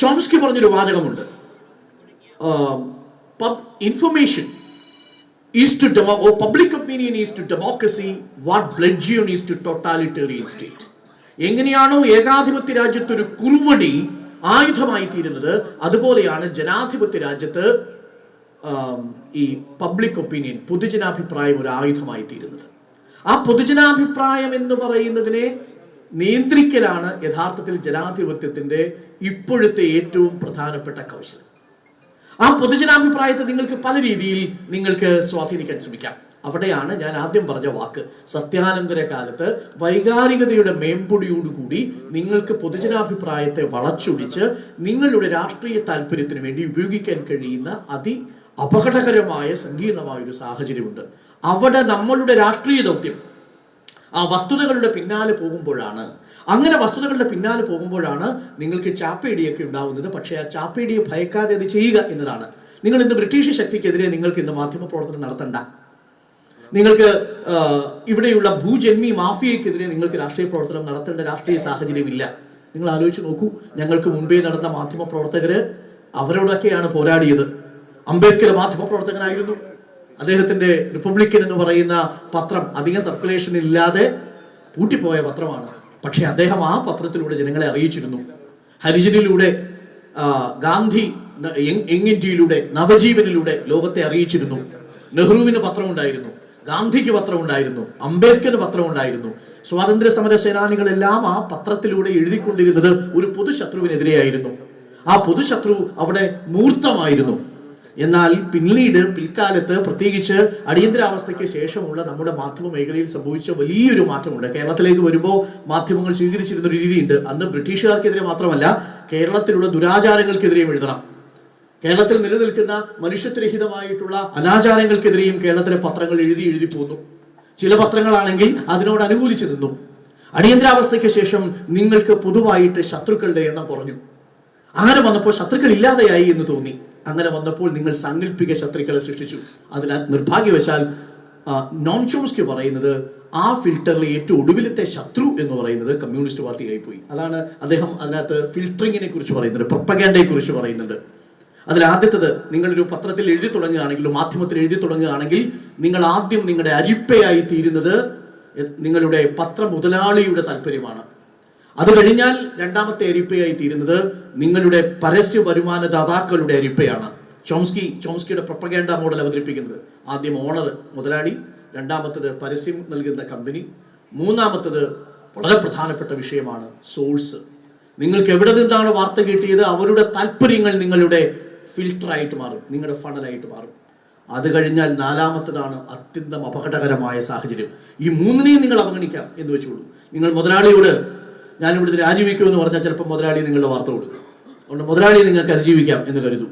Chomsky പറഞ്ഞൊരു വാചകമുണ്ട്, information is to or public opinion is to democracy what religion is to totalitarian state. എങ്ങനെയാണോ ഏകാധിപത്യ രാജ്യത്ത് ഒരു കുറുവടി ആയുധമായി തീരുന്നത്, അതുപോലെയാണ് ജനാധിപത്യ രാജ്യത്ത് ഈ പബ്ലിക് ഒപ്പീനിയൻ, പൊതുജനാഭിപ്രായം ഒരു ആയുധമായി തീരുന്നത്. ആ പൊതുജനാഭിപ്രായം എന്ന് പറയുന്നതിനെ നിയന്ത്രിക്കലാണ് യഥാർത്ഥത്തിൽ ജനാധിപത്യത്തിന്റെ ഇപ്പോഴത്തെ ഏറ്റവും പ്രധാനപ്പെട്ട കൗശലം. ആ പൊതുജനാഭിപ്രായത്തെ നിങ്ങൾക്ക് പല രീതിയിൽ നിങ്ങൾക്ക് സ്വാധീനിക്കാൻ ശ്രമിക്കാം. അവിടെയാണ് ഞാൻ ആദ്യം പറഞ്ഞ വാക്ക്, സത്യാനന്തര കാലത്ത് വൈകാരികതയുടെ മേമ്പൊടിയോടുകൂടി നിങ്ങൾക്ക് പൊതുജനാഭിപ്രായത്തെ വളച്ചൊടിച്ച് നിങ്ങളുടെ രാഷ്ട്രീയ താല്പര്യത്തിന് വേണ്ടി ഉപയോഗിക്കാൻ കഴിയുന്ന അപകടകരമായ സങ്കീർണമായ ഒരു സാഹചര്യമുണ്ട്. അവിടെ നമ്മളുടെ രാഷ്ട്രീയ ദൗത്യം ആ വസ്തുതകളുടെ പിന്നാലെ പോകുമ്പോഴാണ്, അങ്ങനെ വസ്തുതകളുടെ പിന്നാലെ പോകുമ്പോഴാണ് നിങ്ങൾക്ക് ചാപ്പേടിയൊക്കെ ഉണ്ടാവുന്നത്. പക്ഷേ ആ ചാപ്പേടിയെ ഭയക്കാതെ അത് ചെയ്യുക എന്നതാണ്. നിങ്ങൾ ഇന്ന് ബ്രിട്ടീഷ് ശക്തിക്കെതിരെ നിങ്ങൾക്ക് ഇന്ന് മാധ്യമ പ്രവർത്തനം നടത്തണ്ട. നിങ്ങൾക്ക് ഇവിടെയുള്ള ഭൂജന്മി മാഫിയക്കെതിരെ നിങ്ങൾക്ക് രാഷ്ട്രീയ പ്രവർത്തനം നടത്തേണ്ട രാഷ്ട്രീയ സാഹചര്യമില്ല. നിങ്ങൾ ആലോചിച്ച് നോക്കൂ, ഞങ്ങൾക്ക് മുൻപേ നടന്ന മാധ്യമ പ്രവർത്തകര് അവരോടൊക്കെയാണ് പോരാടിയത്. അംബേദ്കർ മാധ്യമ പ്രവർത്തകനായിരുന്നു. അദ്ദേഹത്തിന്റെ റിപ്പബ്ലിക്കൻ എന്ന് പറയുന്ന പത്രം അധികം സർക്കുലേഷൻ ഇല്ലാതെ പൂട്ടിപ്പോയ പത്രമാണ്. പക്ഷെ അദ്ദേഹം ആ പത്രത്തിലൂടെ ജനങ്ങളെ അറിയിച്ചിരുന്നു. ഹരിജനിലൂടെ, ഗാന്ധി യങ് ഇന്ത്യയിലൂടെ, നവജീവനിലൂടെ ലോകത്തെ അറിയിച്ചിരുന്നു. നെഹ്റുവിന് പത്രമുണ്ടായിരുന്നു, ഗാന്ധിക്ക് പത്രമുണ്ടായിരുന്നു, അംബേദ്കറിന് പത്രമുണ്ടായിരുന്നു. സ്വാതന്ത്ര്യ സമര സേനാനികളെല്ലാം ആ പത്രത്തിലൂടെ എഴുതിക്കൊണ്ടിരുന്നത് ഒരു പൊതുശത്രുവിനെതിരെയായിരുന്നു. ആ പൊതുശത്രു അവിടെ മൂർത്തമായിരുന്നു. എന്നാൽ പിൽക്കാലത്ത് പ്രത്യേകിച്ച് അടിയന്തരാവസ്ഥയ്ക്ക് ശേഷമുള്ള നമ്മുടെ മാധ്യമ മേഖലയിൽ സംഭവിച്ച വലിയൊരു മാറ്റമുണ്ട്. കേരളത്തിലേക്ക് വരുമ്പോൾ മാധ്യമങ്ങൾ സ്വീകരിച്ചിരുന്ന ഒരു രീതിയുണ്ട്. അന്ന് ബ്രിട്ടീഷുകാർക്കെതിരെ മാത്രമല്ല, കേരളത്തിലുള്ള ദുരാചാരങ്ങൾക്കെതിരെയും എഴുതണം. കേരളത്തിൽ നിലനിൽക്കുന്ന മനുഷ്യത്വരഹിതമായിട്ടുള്ള അനാചാരങ്ങൾക്കെതിരെയും കേരളത്തിലെ പത്രങ്ങൾ എഴുതി പോന്നു. ചില പത്രങ്ങളാണെങ്കിൽ അതിനോട് അനുകൂലിച്ചു നിന്നു. അടിയന്തരാവസ്ഥയ്ക്ക് ശേഷം നിങ്ങൾക്ക് പൊതുവായിട്ട് ശത്രുക്കളുടെ എണ്ണം കുറഞ്ഞു. അങ്ങനെ വന്നപ്പോൾ ശത്രുക്കൾ ഇല്ലാതെയായി എന്ന് തോന്നി. അങ്ങനെ വന്നപ്പോൾ നിങ്ങൾ സാങ്കല്പിക ശത്രുക്കളെ സൃഷ്ടിച്ചു. അതിനാൽ നിർഭാഗ്യവശാൽ നോം ചോംസ്കി പറയുന്നത് ആ ഫിൽറ്ററിലെ ഏറ്റവും ഒടുവിലത്തെ ശത്രു എന്ന് പറയുന്നത് കമ്മ്യൂണിസ്റ്റ് പാർട്ടി ആയിപ്പോയി. അതാണ് അദ്ദേഹം അതിനകത്ത് ഫിൽറ്ററിങ്ങിനെ കുറിച്ച് പറയുന്നുണ്ട്, പ്രൊപ്പഗാൻഡയെ കുറിച്ച് പറയുന്നുണ്ട്. അതിൽ ആദ്യത്തത്, നിങ്ങളൊരു പത്രത്തിൽ എഴുതി തുടങ്ങുകയാണെങ്കിൽ, മാധ്യമത്തിൽ എഴുതി തുടങ്ങുകയാണെങ്കിൽ, നിങ്ങൾ ആദ്യം നിങ്ങളുടെ അരിപ്പയായി തീരുന്നത് നിങ്ങളുടെ പത്ര മുതലാളിയുടെ താല്പര്യമാണ്. അത് കഴിഞ്ഞാൽ രണ്ടാമത്തെ അരിപ്പയായി തീരുന്നത് നിങ്ങളുടെ പരസ്യ വരുമാനദാതാക്കളുടെ അരിപ്പയാണ്. ചോംസ്കിയുടെ പ്രൊപ്പഗാൻഡ മോഡൽ അവതരിപ്പിക്കുന്നത് ആദ്യം ഓണർ, മുതലാളി, രണ്ടാമത്തത് പരസ്യം നൽകുന്ന കമ്പനി, മൂന്നാമത്തത് വളരെ പ്രധാനപ്പെട്ട വിഷയമാണ് സോഴ്സ്. നിങ്ങൾക്ക് എവിടെ നിന്നാണ് വാർത്ത കിട്ടിയത്, അവരുടെ താല്പര്യങ്ങൾ നിങ്ങളുടെ ഫിൽട്ടറായിട്ട് മാറും, നിങ്ങളുടെ ഫണലായിട്ട് മാറും. അത് കഴിഞ്ഞാൽ നാലാമത്തതാണ് അത്യന്തം അപകടകരമായ സാഹചര്യം. ഈ മൂന്നിനെയും നിങ്ങൾ അവഗണിക്കാം എന്ന് വെച്ചോളൂ. നിങ്ങൾ മുതലാളിയോട് ഞാനിവിടുത്തെ രാജിവെക്കുമെന്ന് പറഞ്ഞാൽ ചിലപ്പോൾ മുതലാളി നിങ്ങളുടെ വാർത്ത കൊടുക്കും. അതുകൊണ്ട് മുതലാളിയെ നിങ്ങൾക്ക് അതിജീവിക്കാം എന്ന് കരുതും.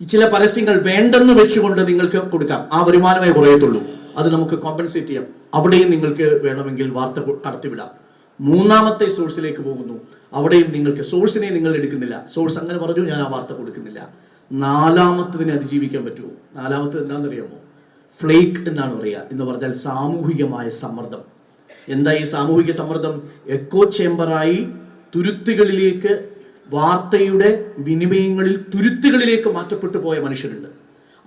ഈ ചില പരസ്യങ്ങൾ വേണ്ടെന്ന് വെച്ചുകൊണ്ട് നിങ്ങൾക്ക് കൊടുക്കാം, ആ വരുമാനമേ കുറയത്തുള്ളൂ, അത് നമുക്ക് കോമ്പൻസേറ്റ് ചെയ്യാം. അവിടെയും നിങ്ങൾക്ക് വേണമെങ്കിൽ വാർത്ത കടത്തിവിടാം. മൂന്നാമത്തെ സോഴ്സിലേക്ക് പോകുന്നു, അവിടെയും നിങ്ങൾക്ക് സോഴ്സിനെ നിങ്ങൾ എടുക്കുന്നില്ല. സോഴ്സ് അങ്ങനെ പറഞ്ഞു, ഞാൻ ആ വാർത്ത കൊടുക്കുന്നില്ല. നാലാമത്തതിനെ അതിജീവിക്കാൻ പറ്റുമോ? നാലാമത്തത് എന്താണെന്നറിയാമോ? ഫ്ലേക്ക് എന്നാണ് പറയുക. എന്ന് പറഞ്ഞാൽ സാമൂഹികമായ സമ്മർദ്ദം. എന്താ ഈ സാമൂഹിക സമ്മർദ്ദം? എക്കോ ചേംബറായി തുരുത്തുകളിലേക്ക്, വാർത്തയുടെ വിനിമയങ്ങളിൽ തുരുത്തുകളിലേക്ക് മാറ്റപ്പെട്ടു പോയ മനുഷ്യരുണ്ട്.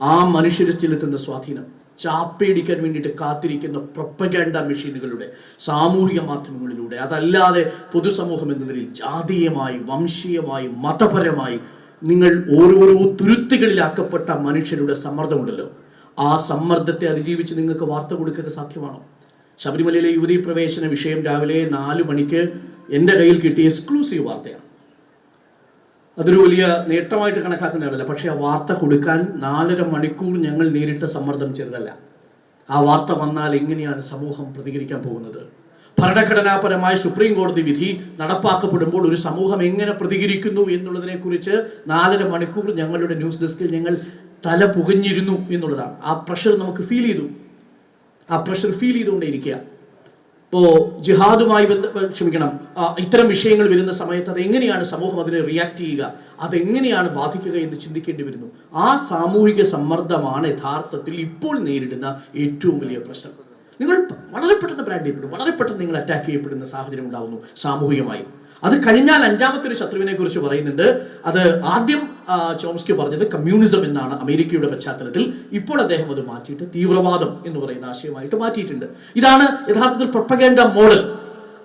ആ മനുഷ്യരെ ചെലുത്തുന്ന സ്വാധീനം, ചാപ്പേടിക്കാൻ വേണ്ടിയിട്ട് കാത്തിരിക്കുന്ന പ്രൊപ്പഗാൻഡ മെഷീനുകളുടെ, സാമൂഹിക മാധ്യമങ്ങളിലൂടെ, അതല്ലാതെ പൊതുസമൂഹം എന്ന നിലയിൽ ജാതീയമായി, വംശീയമായി, മതപരമായി നിങ്ങൾ ഓരോരോ തുരുത്തുകളിലാക്കപ്പെട്ട മനുഷ്യരുടെ സമ്മർദ്ദമുണ്ടല്ലോ, ആ സമ്മർദ്ദത്തെ അതിജീവിച്ച് നിങ്ങൾക്ക് വാർത്ത കൊടുക്കുക സാധ്യമാണോ? ശബരിമലയിലെ യുവതീ പ്രവേശന വിഷയം രാവിലെ 4 മണിക്ക് എൻ്റെ കയ്യിൽ കിട്ടിയ എക്സ്ക്ലൂസീവ് വാർത്തയാണ്. അതൊരു വലിയ നേട്ടമായിട്ട് കണക്കാക്കുന്നതല്ല. പക്ഷേ ആ വാർത്ത കൊടുക്കാൻ 4.5 മണിക്കൂർ ഞങ്ങൾ നേരിട്ട സമ്മർദ്ദം ചെറുതല്ല. ആ വാർത്ത വന്നാൽ എങ്ങനെയാണ് സമൂഹം പ്രതികരിക്കാൻ പോകുന്നത്? ഭരണഘടനാപരമായ സുപ്രീം കോടതി വിധി നടപ്പാക്കപ്പെടുമ്പോൾ ഒരു സമൂഹം എങ്ങനെ പ്രതികരിക്കുന്നു എന്നുള്ളതിനെ കുറിച്ച് 4.5 മണിക്കൂർ ഞങ്ങളുടെ ന്യൂസ് ഡെസ്കിൽ ഞങ്ങൾ തല പുകഞ്ഞിരുന്നു എന്നുള്ളതാണ്. ആ പ്രഷർ നമുക്ക് ഫീൽ ചെയ്തുകൊണ്ടേയിരിക്കുക. ഇപ്പോൾ ജിഹാദുമായി ഇത്തരം വിഷയങ്ങൾ വരുന്ന സമയത്ത് അതെങ്ങനെയാണ് സമൂഹം അതിനെ റിയാക്ട് ചെയ്യുക, അതെങ്ങനെയാണ് ബാധിക്കുക എന്ന് ചിന്തിക്കേണ്ടി വരുന്നു. ആ സാമൂഹിക സമ്മർദ്ദമാണ് യഥാർത്ഥത്തിൽ ഇപ്പോൾ നേരിടുന്ന ഏറ്റവും വലിയ പ്രശ്നം. നിങ്ങൾ വളരെ പെട്ടെന്ന് ബ്രാൻഡ് ചെയ്യപ്പെടും, വളരെ പെട്ടെന്ന് നിങ്ങൾ അറ്റാക്ക് ചെയ്യപ്പെടുന്ന സാഹചര്യം ഉണ്ടാകുന്നു സാമൂഹികമായി. അത് കഴിഞ്ഞാൽ അഞ്ചാമത്തെ ഒരു ശത്രുവിനെ കുറിച്ച് പറയുന്നുണ്ട്. അത് ആദ്യം ചോംസ്കി പറഞ്ഞത് കമ്മ്യൂണിസം എന്നാണ് അമേരിക്കയുടെ പശ്ചാത്തലത്തിൽ. ഇപ്പോൾ അദ്ദേഹം അത് മാറ്റിയിട്ട് തീവ്രവാദം എന്ന് പറയുന്ന ആശയമായിട്ട് മാറ്റിയിട്ടുണ്ട്. ഇതാണ് യഥാർത്ഥത്തിൽ പ്രൊപ്പഗാൻഡ മോഡൽ.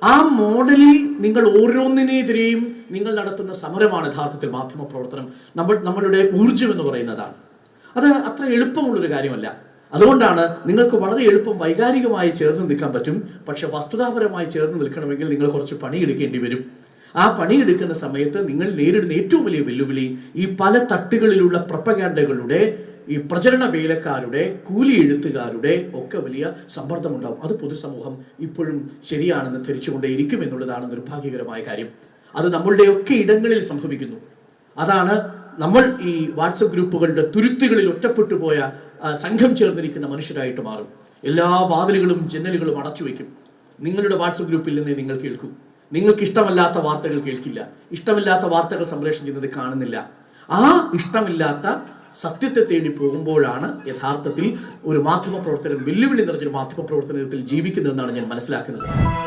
ആ മോഡലിൽ നിങ്ങൾ ഓരോന്നിനെതിരെയും നിങ്ങൾ നടത്തുന്ന സമരമാണ് യഥാർത്ഥത്തിൽ മാധ്യമ പ്രവർത്തനം. നമ്മളുടെ ഊർജം എന്ന് പറയുന്നതാണ്. അത് അത്ര എളുപ്പമുള്ളൊരു കാര്യമല്ല. അതുകൊണ്ടാണ് നിങ്ങൾക്ക് വളരെ എളുപ്പം വൈകാരികമായി ചേർന്ന് നിൽക്കാൻ പറ്റും. പക്ഷെ വസ്തുതാപരമായി ചേർന്ന് നിൽക്കണമെങ്കിൽ നിങ്ങൾ കുറച്ച് പണിയെടുക്കേണ്ടി വരും. ആ പണിയെടുക്കുന്ന സമയത്ത് നിങ്ങൾ നേരിടുന്ന ഏറ്റവും വലിയ വെല്ലുവിളി ഈ പല തട്ടുകളിലുള്ള പ്രൊപ്പഗാൻഡകളുടെ, ഈ പ്രചരണ വേലക്കാരുടെ, കൂലി എഴുത്തുകാരുടെ ഒക്കെ വലിയ സമ്മർദ്ദമുണ്ടാവും. അത് പൊതുസമൂഹം ഇപ്പോഴും ശരിയാണെന്ന് ധരിച്ചുകൊണ്ടേയിരിക്കും എന്നുള്ളതാണ് നിർഭാഗ്യകരമായ കാര്യം. അത് നമ്മളുടെയൊക്കെ ഇടങ്ങളിൽ സംഭവിക്കുന്നു. അതാണ് നമ്മൾ ഈ വാട്സപ്പ് ഗ്രൂപ്പുകളുടെ തുരുത്തുകളിൽ ഒറ്റപ്പെട്ടു പോയ സംഘം ചേർന്നിരിക്കുന്ന മനുഷ്യരായിട്ട് മാറും. എല്ലാ വാതിലുകളും ജനലുകളും അടച്ചു വയ്ക്കും. നിങ്ങളുടെ വാട്സപ്പ് ഗ്രൂപ്പിൽ നിന്ന് നിങ്ങൾ കേൾക്കും. നിങ്ങൾക്ക് ഇഷ്ടമല്ലാത്ത വാർത്തകൾ കേൾക്കില്ല. ഇഷ്ടമില്ലാത്ത വാർത്തകൾ സംപ്രേഷണം ചെയ്യുന്നത് കാണുന്നില്ല. ആ ഇഷ്ടമില്ലാത്ത സത്യത്തെ തേടി പോകുമ്പോഴാണ് യഥാർത്ഥത്തിൽ ഒരു മാധ്യമപ്രവർത്തകൻ വെല്ലുവിളി നിറഞ്ഞൊരു മാധ്യമപ്രവർത്തനത്തിൽ ജീവിക്കുന്നതെന്നാണ് ഞാൻ മനസ്സിലാക്കുന്നത്.